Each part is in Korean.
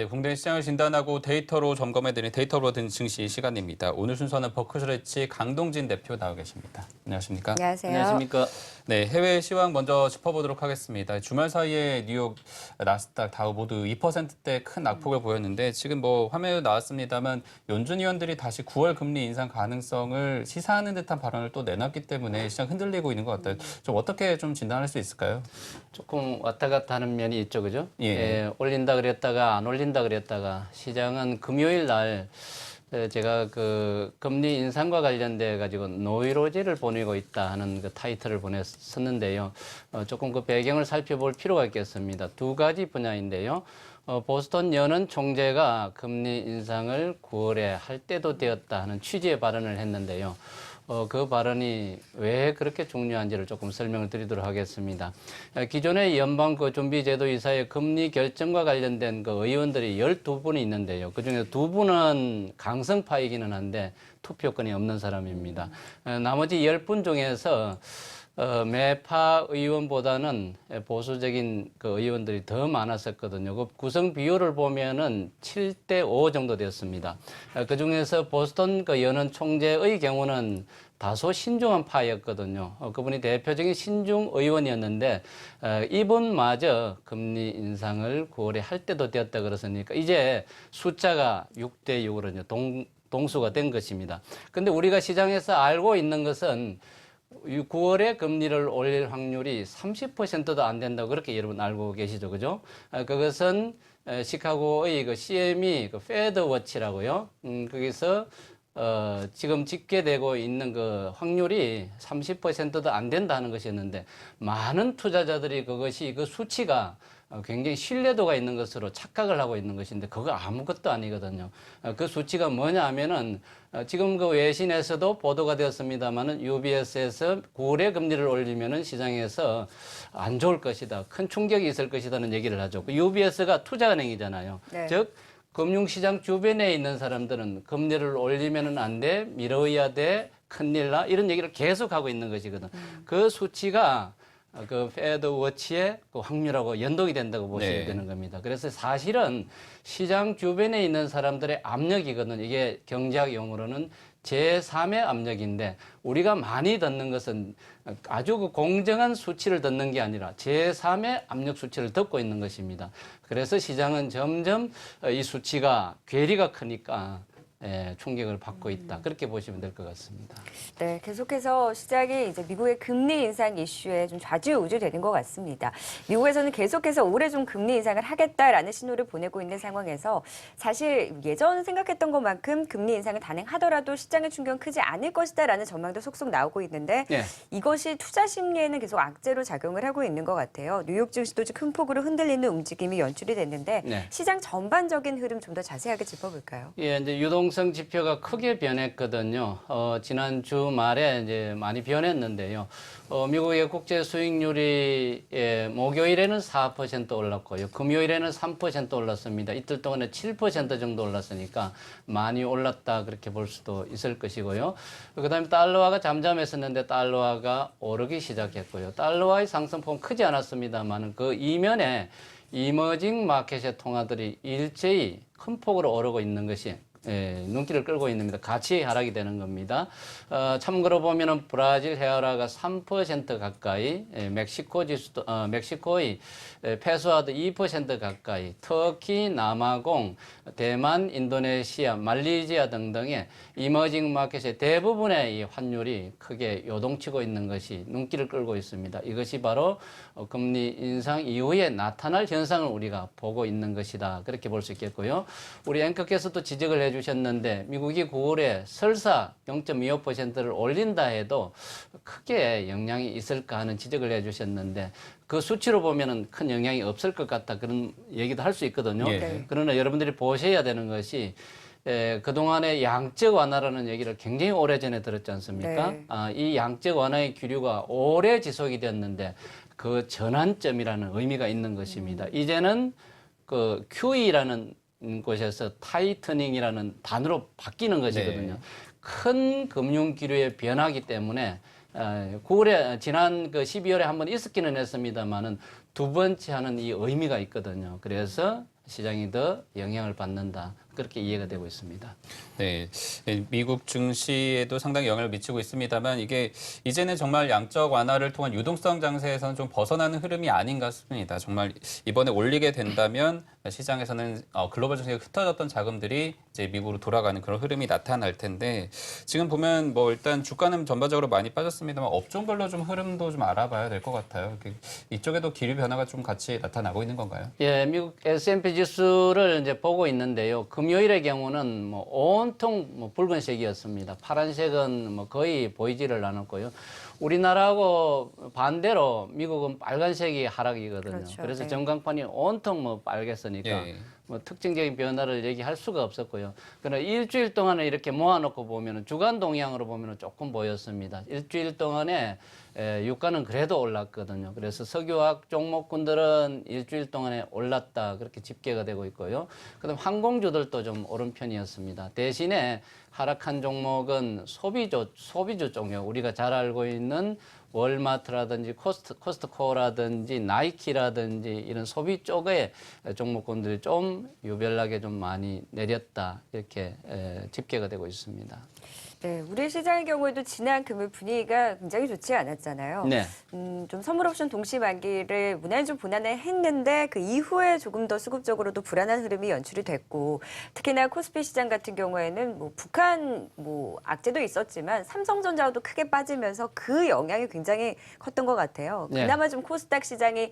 네, 국내 시장을 진단하고 데이터로 점검해드리는 데이터로 증시 시간입니다. 오늘 순서는 버크셔리치 강동진 대표 나와 계십니다. 안녕하십니까? 안녕하세요. 안녕하십니까? 네, 해외 시황 먼저 짚어보도록 하겠습니다. 주말 사이에 뉴욕, 나스닥, 다우 모두 2%대 큰 낙폭을 보였는데 지금 뭐 화면에 나왔습니다만 연준 위원들이 다시 9월 금리 인상 가능성을 시사하는 듯한 발언을 또 내놨기 때문에 시장 흔들리고 있는 것 같아요. 좀 어떻게 좀 진단할 수 있을까요? 조금 왔다 갔다 하는 면이 있죠, 그죠? 예. 올린다 그랬다가 안 올린다 그랬다가 시장은 금요일 날 제가 그 금리 인상과 관련돼 가지고 노이로제를 보내고 있다 하는 그 타이틀을 보냈었는데요. 조금 그 배경을 살펴볼 필요가 있겠습니다. 두 가지 분야인데요. 보스턴 연은 총재가 금리 인상을 9월에 할 때도 되었다 하는 취지의 발언을 했는데요. 그 발언이 왜 그렇게 중요한지를 조금 설명을 드리도록 하겠습니다. 기존의 연방 그 준비제도이사의 금리 결정과 관련된 그 의원들이 12분이 있는데요. 그중에 2분은 강성파이기는 한데 투표권이 없는 사람입니다. 나머지 10분 중에서 매파 의원보다는 보수적인 그 의원들이 더 많았었거든요. 그 구성 비율을 보면은 7대5 정도 됐습니다. 그 중에서 보스턴 그 연은 총재의 경우는 다소 신중한 파였거든요. 그분이 대표적인 신중 의원이었는데 이분마저 금리 인상을 9월에 할 때도 되었다 그랬으니까 이제 숫자가 6대6으로 이제 동수가 된 것입니다. 근데 우리가 시장에서 알고 있는 것은 9월에 금리를 올릴 확률이 30%도 안 된다고 그렇게 여러분 알고 계시죠, 그죠? 그것은 시카고의 그 CME 그 페드 워치라고요. 거기서 지금 집계되고 있는 그 확률이 30%도 안 된다는 것이었는데 많은 투자자들이 그것이 그 수치가 굉장히 신뢰도가 있는 것으로 착각을 하고 있는 것인데 그거 아무것도 아니거든요. 그 수치가 뭐냐 하면은 지금 그 외신에서도 보도가 되었습니다만은 UBS에서 9월에 금리를 올리면은 시장에서 안 좋을 것이다. 큰 충격이 있을 것이다는 얘기를 하죠. 그 UBS가 투자은행이잖아요. 네. 즉 금융시장 주변에 있는 사람들은 금리를 올리면은 안 돼, 미뤄야 돼, 큰일 나 이런 얘기를 계속하고 있는 것이거든. 그 수치가 그 페드 워치의 그 확률하고 연동이 된다고 보시면 네. 되는 겁니다. 그래서 사실은 시장 주변에 있는 사람들의 압력이거든요. 이게 경제학 용어로는 제3의 압력인데 우리가 많이 듣는 것은 아주 그 공정한 수치를 듣는 게 아니라 제3의 압력 수치를 듣고 있는 것입니다. 그래서 시장은 점점 이 수치가 괴리가 크니까 충격을 받고 있다. 그렇게 보시면 될 것 같습니다. 네, 계속해서 시장이 이제 미국의 금리 인상 이슈에 좀 좌지우지되는 것 같습니다. 미국에서는 계속해서 올해 좀 금리 인상을 하겠다라는 신호를 보내고 있는 상황에서 사실 예전 생각했던 것만큼 금리 인상을 단행하더라도 시장의 충격은 크지 않을 것이다라는 전망도 속속 나오고 있는데 네. 이것이 투자 심리에는 계속 악재로 작용을 하고 있는 것 같아요. 뉴욕 증시도 좀 큰 폭으로 흔들리는 움직임이 연출이 됐는데 네. 시장 전반적인 흐름 좀 더 자세하게 짚어볼까요? 예, 이제 유동성 지표가 크게 변했거든요. 지난 주말에 이제 많이 변했는데요. 미국의 국제 수익률이 목요일에는 4% 올랐고요. 금요일에는 3% 올랐습니다. 이틀 동안에 7% 정도 올랐으니까 많이 올랐다 그렇게 볼 수도 있을 것이고요. 그다음에 달러화가 잠잠했었는데 달러화가 오르기 시작했고요. 달러화의 상승폭은 크지 않았습니다만 그 이면에 이머징 마켓의 통화들이 일제히 큰 폭으로 오르고 있는 것이 눈길을 끌고 있는 겁니다. 같이 하락이 되는 겁니다. 참고로 보면은 브라질 헤아라가 3% 가까이, 멕시코 지수도, 멕시코의 페소화도 2% 가까이, 터키, 남아공, 대만, 인도네시아, 말레이시아 등등의 이머징 마켓의 대부분의 이 환율이 크게 요동치고 있는 것이 눈길을 끌고 있습니다. 이것이 바로 금리 인상 이후에 나타날 현상을 우리가 보고 있는 것이다. 그렇게 볼 수 있겠고요. 우리 앵커께서도 지적을 해주셨는데 미국이 9월에 설사 0.25%를 올린다 해도 크게 영향이 있을까 하는 지적을 해주셨는데 그 수치로 보면은 큰 영향이 없을 것 같다 그런 얘기도 할 수 있거든요. 예. 그러나 여러분들이 보셔야 되는 것이 그동안의 양적 완화라는 얘기를 굉장히 오래전에 들었지 않습니까? 네. 이 양적 완화의 기류가 오래 지속이 됐는데 그 전환점이라는 의미가 있는 것입니다. 이제는 그 QE라는 곳에서 타이트닝이라는 단어로 바뀌는 것이거든요. 네. 큰 금융 기류의 변화기 때문에 9월에 지난 그 12월에 한번 있었기는 했습니다만은 두 번째 하는 이 의미가 있거든요. 그래서 시장이 더 영향을 받는다. 그렇게 이해가 되고 있습니다. 네, 미국 증시에도 상당히 영향을 미치고 있습니다만 이게 이제는 정말 양적 완화를 통한 유동성 장세에서는 좀 벗어나는 흐름이 아닌가 싶습니다. 정말 이번에 올리게 된다면 시장에서는 글로벌 증시에 흩어졌던 자금들이 이제 미국으로 돌아가는 그런 흐름이 나타날 텐데 지금 보면 뭐 일단 주가는 전반적으로 많이 빠졌습니다만 업종별로 좀 흐름도 좀 알아봐야 될 것 같아요. 이쪽에도 기류 변화가 좀 같이 나타나고 있는 건가요? 예, 미국 S&P 지수를 이제 보고 있는데요. 금요일의 경우는 뭐 온통 뭐 붉은색이었습니다. 파란색은 뭐 거의 보이지를 않았고요. 우리나라하고 반대로 미국은 빨간색이 하락이거든요. 그렇죠. 그래서 네. 전광판이 온통 뭐 빨갰으니까 예. 뭐 특징적인 변화를 얘기할 수가 없었고요. 그러나 일주일 동안에 이렇게 모아놓고 보면 주간 동향으로 보면 조금 보였습니다. 일주일 동안에 유가는 그래도 올랐거든요. 그래서 석유화학 종목군들은 일주일 동안에 올랐다 그렇게 집계가 되고 있고요. 그다음 항공주들도 좀 오른 편이었습니다. 대신에 하락한 종목은 소비주 쪽이요. 우리가 잘 알고 있는 월마트라든지 코스트코라든지 나이키라든지 이런 소비 쪽의 종목군들이 좀 유별나게 좀 많이 내렸다 이렇게 집계가 되고 있습니다. 네, 우리 시장의 경우에도 지난 금요일 분위기가 굉장히 좋지 않았잖아요. 네. 좀 선물 옵션 동시 만기를 무난히 좀 보완을 했는데 그 이후에 조금 더 수급적으로도 불안한 흐름이 연출이 됐고 특히나 코스피 시장 같은 경우에는 뭐 북한 뭐 악재도 있었지만 삼성전자도 크게 빠지면서 그 영향이 굉장히 컸던 것 같아요. 네. 그나마 좀 코스닥 시장이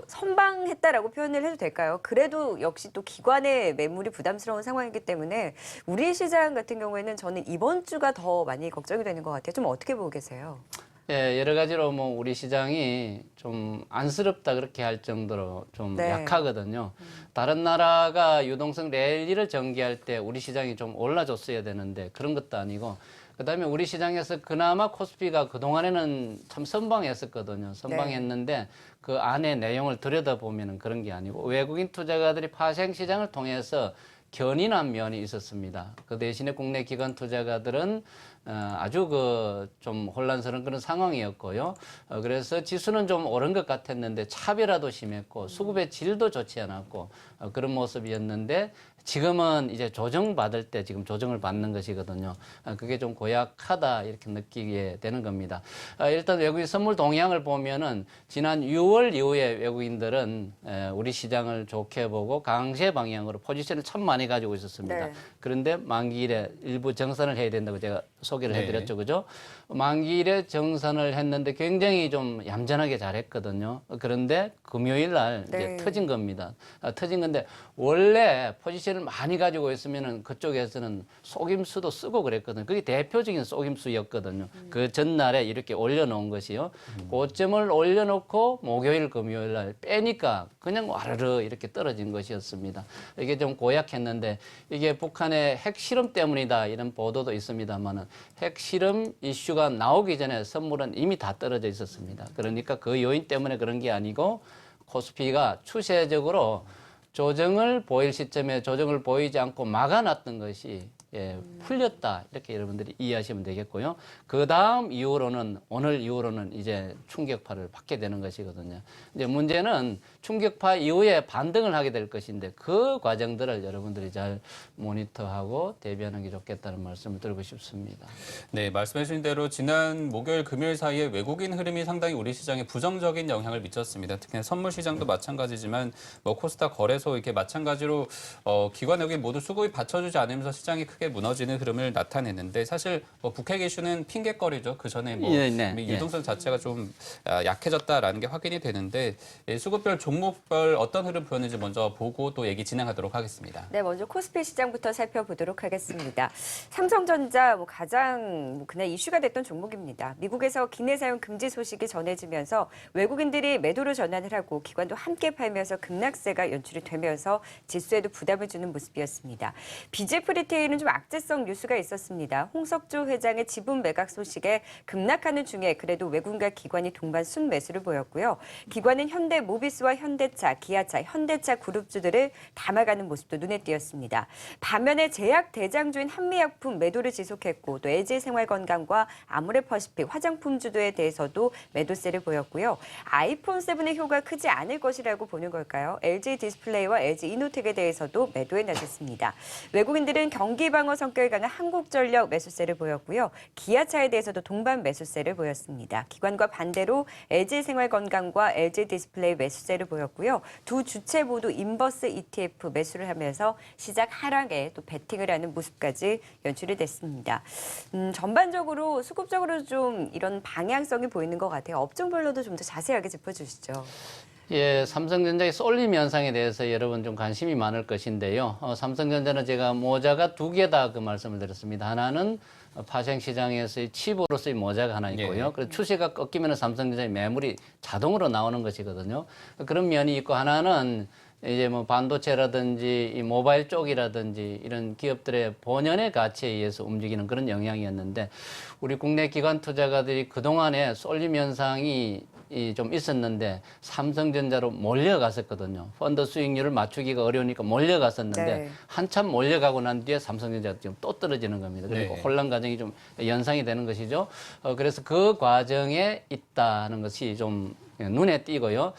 선방했다라고 표현을 해도 될까요? 그래도 역시 또 기관의 매물이 부담스러운 상황이기 때문에 우리 시장 같은 경우에는 저는 이번 주가 더 많이 걱정이 되는 것 같아요. 좀 어떻게 보고 계세요? 예, 여러 가지로 뭐 우리 시장이 좀 안쓰럽다 그렇게 할 정도로 좀 네. 약하거든요. 다른 나라가 유동성 랠리를 전개할 때 우리 시장이 좀 올라줬어야 되는데 그런 것도 아니고 그다음에 우리 시장에서 그나마 코스피가 그동안에는 참 선방했었거든요. 선방했는데 그 안에 내용을 들여다보면 그런 게 아니고 외국인 투자가들이 파생 시장을 통해서 견인한 면이 있었습니다. 그 대신에 국내 기관 투자가들은 아주 좀 혼란스러운 그런 상황이었고요. 그래서 지수는 좀 오른 것 같았는데 차별화도 심했고 수급의 질도 좋지 않았고 그런 모습이었는데 지금은 이제 조정받을 때 지금 조정을 받는 것이거든요. 그게 좀 고약하다 이렇게 느끼게 되는 겁니다. 일단 외국인 선물 동향을 보면은 지난 6월 이후에 외국인들은 우리 시장을 좋게 보고 강세 방향으로 포지션을 참 많이 가지고 있었습니다. 네. 그런데 만기일에 일부 정산을 해야 된다고 제가 소개를 해드렸죠. 그죠? 만기일에 정산을 했는데 굉장히 좀 얌전하게 잘했거든요. 그런데 금요일 날 이제 네. 터진 겁니다. 터진 건데 원래 포지션을 많이 가지고 있으면은 그쪽에서는 속임수도 쓰고 그랬거든요. 그게 대표적인 속임수였거든요. 그 전날에 이렇게 올려놓은 것이요. 고점을 올려놓고 목요일, 금요일 날 빼니까 그냥 와르르 이렇게 떨어진 것이었습니다. 이게 좀 고약했는데 이게 북한의 핵실험 때문이다 이런 보도도 있습니다만은 핵실험 이슈가 나오기 전에 선물은 이미 다 떨어져 있었습니다. 그러니까 그 요인 때문에 그런 게 아니고 코스피가 추세적으로 조정을 보일 시점에 조정을 보이지 않고 막아놨던 것이 풀렸다 이렇게 여러분들이 이해하시면 되겠고요. 그 다음 이후로는 오늘 이후로는 이제 충격파를 받게 되는 것이거든요. 이제 문제는 충격파 이후에 반등을 하게 될 것인데 그 과정들을 여러분들이 잘 모니터하고 대비하는 게 좋겠다는 말씀을 드리고 싶습니다. 네, 말씀해 주신 대로 지난 목요일, 금요일 사이에 외국인 흐름이 상당히 우리 시장에 부정적인 영향을 미쳤습니다. 특히 선물 시장도 마찬가지지만 뭐 코스닥 거래소 이렇게 마찬가지로 기관 외국인 모두 수급이 받쳐주지 않으면서 시장이 크게 무너지는 흐름을 나타냈는데 사실 뭐 북핵 이슈는 핑계거리죠. 그 전에 뭐 유동성 자체가 좀 약해졌다라는 게 확인이 되는데 수급별 종목별 어떤 흐름 보였는지 먼저 보고 또 얘기 진행하도록 하겠습니다. 네, 먼저 코스피 시장부터 살펴보도록 하겠습니다. 삼성전자 가장 그날 이슈가 됐던 종목입니다. 미국에서 기내 사용 금지 소식이 전해지면서 외국인들이 매도로 전환을 하고 기관도 함께 팔면서 급락세가 연출이 되면서 지수에도 부담을 주는 모습이었습니다. BGF 리테일은 좀 좀 악재성 뉴스가 있었습니다. 홍석조 회장의 지분 매각 소식에 급락하는 중에 그래도 외국인과 기관이 동반 순매수를 보였고요. 기관은 현대모비스와 현대차, 기아차, 현대차 그룹주들을 담아가는 모습도 눈에 띄었습니다. 반면에 제약 대장주인 한미약품 매도를 지속했고 또 LG생활건강과 아모레퍼시픽 화장품주도에 대해서도 매도세를 보였고요. 아이폰 7의 효과가 크지 않을 것이라고 보는 걸까요? LG 디스플레이와 LG 이노텍에 대해서도 매도에 나섰습니다. 외국인들은 경기 방어 성격이 강한 한국전력 매수세를 보였고요. 기아차에 대해서도 동반 매수세를 보였습니다. 기관과 반대로 LG생활건강과 LG 디스플레이 매수세를 보였고요. 두 주체 모두 인버스 ETF 매수를 하면서 시작 하락에 또 베팅을 하는 모습까지 연출이 됐습니다. 전반적으로 수급적으로 좀 이런 방향성이 보이는 것 같아요. 업종별로도 좀 더 자세하게 짚어주시죠. 예, 삼성전자의 쏠림 현상에 대해서 여러분 좀 관심이 많을 것인데요. 삼성전자는 제가 모자가 두 개다 그 말씀을 드렸습니다. 하나는 파생 시장에서의 칩으로서의 모자가 하나 있고요. 예. 그리고 추세가 꺾이면 삼성전자의 매물이 자동으로 나오는 것이거든요. 그런 면이 있고 하나는 이제 뭐 반도체라든지 이 모바일 쪽이라든지 이런 기업들의 본연의 가치에 의해서 움직이는 그런 영향이었는데 우리 국내 기관 투자가들이 그동안에 쏠림 현상이 좀 있었는데 삼성전자로 몰려갔었거든요. 펀드 수익률을 맞추기가 어려우니까 몰려갔었는데 네. 한참 몰려가고 난 뒤에 삼성전자가 지금 또 떨어지는 겁니다. 그리고 네. 혼란 과정이 좀 연상이 되는 것이죠. 그래서 그 과정에 있다는 것이 좀 눈에 띄고요.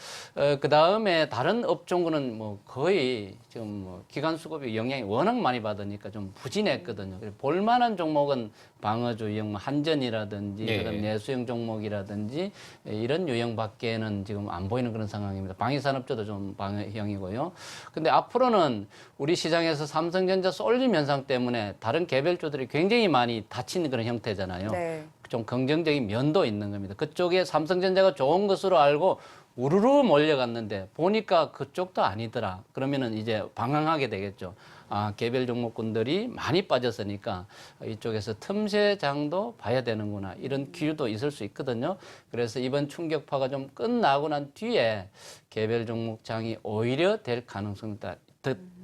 그 다음에 다른 업종군은 뭐 거의 지금 뭐 기관 수급이 영향이 워낙 많이 받으니까 좀 부진했거든요. 그래서 볼만한 종목은 방어주 유형, 뭐 한전이라든지 예. 그다음 내수형 종목이라든지 이런 유형밖에는 지금 안 보이는 그런 상황입니다. 방위산업주도 좀 방어형이고요. 근데 앞으로는 우리 시장에서 삼성전자 쏠림 현상 때문에 다른 개별주들이 굉장히 많이 다치는 그런 형태잖아요. 네. 좀 긍정적인 면도 있는 겁니다. 그쪽에 삼성전자가 좋은 것으로 알고 우르르 몰려갔는데 보니까 그쪽도 아니더라. 그러면은 이제 방황하게 되겠죠. 아, 개별 종목군들이 많이 빠졌으니까 이쪽에서 틈새장도 봐야 되는구나. 이런 기류도 있을 수 있거든요. 그래서 이번 충격파가 좀 끝나고 난 뒤에 개별 종목장이 오히려 될 가능성이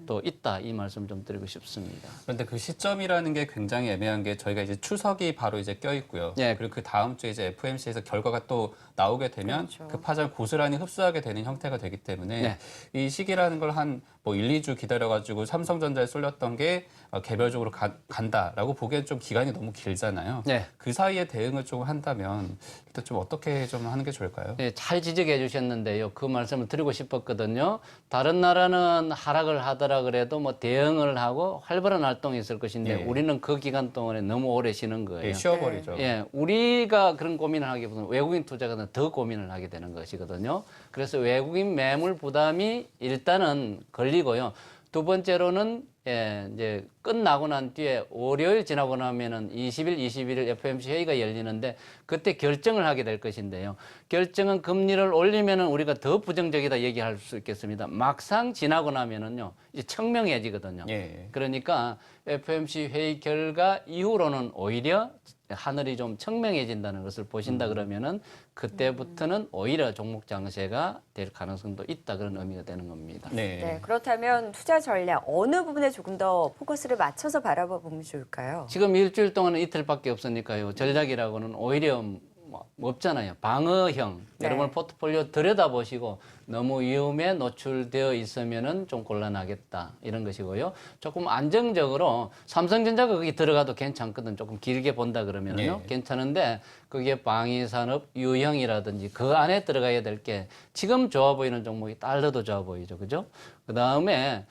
또 있다. 이 말씀 좀 드리고 싶습니다. 그런데 그 시점이라는 게 굉장히 애매한 게 저희가 이제 추석이 바로 이제 껴 있고요. 예. 그리고 그 다음 주에 이제 FMC에서 결과가 또 나오게 되면 그렇죠. 그 파장을 고스란히 흡수하게 되는 형태가 되기 때문에 네. 이 시기라는 걸 한 뭐 1, 2주 기다려가지고 삼성전자에 쏠렸던 게 개별적으로 간다라고 보기엔 좀 기간이 너무 길잖아요. 네. 그 사이에 대응을 좀 한다면 일단 좀 어떻게 좀 하는 게 좋을까요? 네, 잘 지적해 주셨는데요. 그 말씀을 드리고 싶었거든요. 다른 나라는 하락을 하더라 그래도 뭐 대응을 하고 활발한 활동이 있을 것인데 예. 우리는 그 기간 동안에 너무 오래 쉬는 거예요. 예, 쉬어버리죠. 예, 우리가 그런 고민을 하기보다는 외국인 투자가는 더 고민을 하게 되는 것이거든요. 그래서 외국인 매물 부담이 일단은 걸리고요. 두 번째로는 이제 끝나고 난 뒤에 월요일 지나고 나면은 20일, 21일 FOMC 회의가 열리는데 그때 결정을 하게 될 것인데요. 결정은 금리를 올리면은 우리가 더 부정적이다 얘기할 수 있겠습니다. 막상 지나고 나면은요, 이제 청명해지거든요. 예. 그러니까 FOMC 회의 결과 이후로는 오히려 하늘이 좀 청명해진다는 것을 보신다 그러면은 그때부터는 오히려 종목 장세가 될 가능성도 있다 그런 의미가 되는 겁니다. 네. 네, 그렇다면 투자 전략 어느 부분에 조금 더 포커스를 맞춰서 바라보면 좋을까요? 지금 일주일 동안은 이틀밖에 없으니까요. 전략이라고는 오히려 뭐 없잖아요. 방어형. 네. 여러분 포트폴리오 들여다보시고 너무 위험에 노출되어 있으면은 좀 곤란하겠다 이런 것이고요. 조금 안정적으로 삼성전자가 거기 들어가도 괜찮거든. 조금 길게 본다 그러면은요. 네. 괜찮은데 그게 방위산업 유형이라든지 그 안에 들어가야 될 게 지금 좋아 보이는 종목이 달러도 좋아 보이죠. 그죠? 그 다음에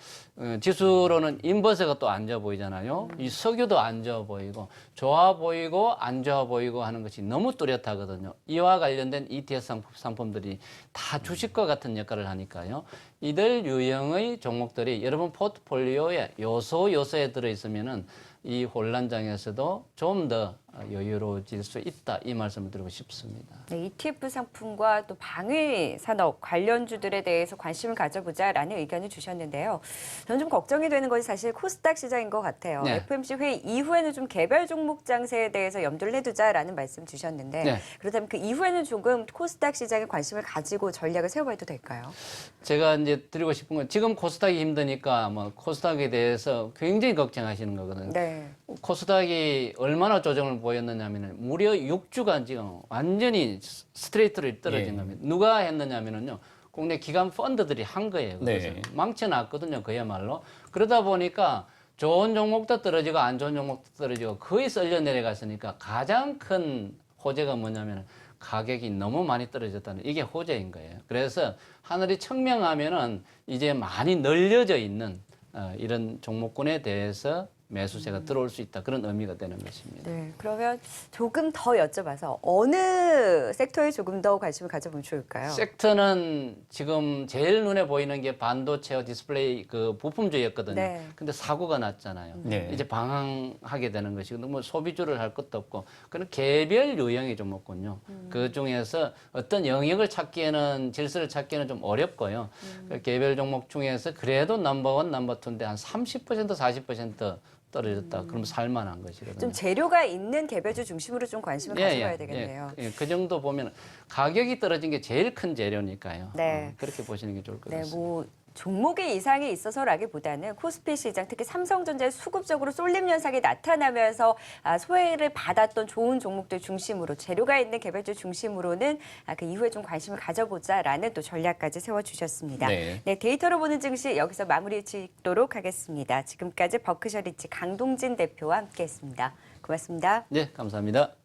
지수로는 인버스가 또 안 좋아 보이잖아요. 이 석유도 안 좋아 보이고 좋아 보이고 안 좋아 보이고 하는 것이 너무 뚜렷하거든요. 이와 관련된 ETF 상품들이 다 주식과 같은 역할을 하니까요. 이들 유형의 종목들이 여러분 포트폴리오에 요소에 들어있으면은 이 혼란장에서도 좀 더 여유로워질 수 있다 이 말씀을 드리고 싶습니다. 네, ETF 상품과 또 방위 산업 관련주들에 대해서 관심을 가져보자라는 의견을 주셨는데요. 저는 좀 걱정이 되는 것이 사실 코스닥 시장인 것 같아요. 네. FOMC 회의 이후에는 좀 개별 종목 장세에 대해서 염두를 해두자라는 말씀 주셨는데 네. 그렇다면 그 이후에는 조금 코스닥 시장에 관심을 가지고 전략을 세워봐도 될까요? 제가 이제 드리고 싶은 건 지금 코스닥이 힘드니까 뭐 코스닥에 대해서 굉장히 걱정하시는 거거든요. 네. 코스닥이 얼마나 조정을 보였느냐면은 무려 6주간 지금 완전히 스트레이트로 떨어진 예. 겁니다. 누가 했느냐면은요. 국내 기관 펀드들이 한 거예요. 그래서 네. 망쳐놨거든요. 그야말로. 그러다 보니까 좋은 종목도 떨어지고 안 좋은 종목도 떨어지고 거의 썰려 내려갔으니까 가장 큰 호재가 뭐냐면 가격이 너무 많이 떨어졌다는 이게 호재인 거예요. 그래서 하늘이 청명하면은 이제 많이 널려져 있는 이런 종목군에 대해서 매수세가 들어올 수 있다. 그런 의미가 되는 것입니다. 네. 그러면 조금 더 여쭤봐서 어느 섹터에 조금 더 관심을 가져보면 좋을까요? 섹터는 지금 제일 눈에 보이는 게 반도체와 디스플레이 그 부품주였거든요. 네. 근데 사고가 났잖아요. 네. 이제 방황하게 되는 것이고 뭐 소비주를 할 것도 없고 그런 개별 유형이 좀 없군요. 그 중에서 어떤 영역을 찾기에는 질서를 찾기에는 좀 어렵고요. 그 개별 종목 중에서 그래도 넘버원, 넘버투인데 한 30% 40% 떨어졌다. 그럼 살만한 것이거든요. 좀 재료가 있는 개별주 중심으로 좀 관심을 가져봐야 되겠네요. 그 정도 보면 가격이 떨어진 게 제일 큰 재료니까요. 네. 그렇게 보시는 게 좋을 것 네, 같습니다. 뭐 종목의 이상이 있어서라기보다는 코스피 시장, 특히 삼성전자의 수급적으로 쏠림 현상이 나타나면서 소외를 받았던 좋은 종목들 중심으로 재료가 있는 개별주 중심으로는 그 이후에 좀 관심을 가져보자라는 또 전략까지 세워주셨습니다. 네. 네, 데이터로 보는 증시 여기서 마무리 짓도록 하겠습니다. 지금까지 버크셔 리치 강동진 대표와 함께했습니다. 고맙습니다. 네, 감사합니다.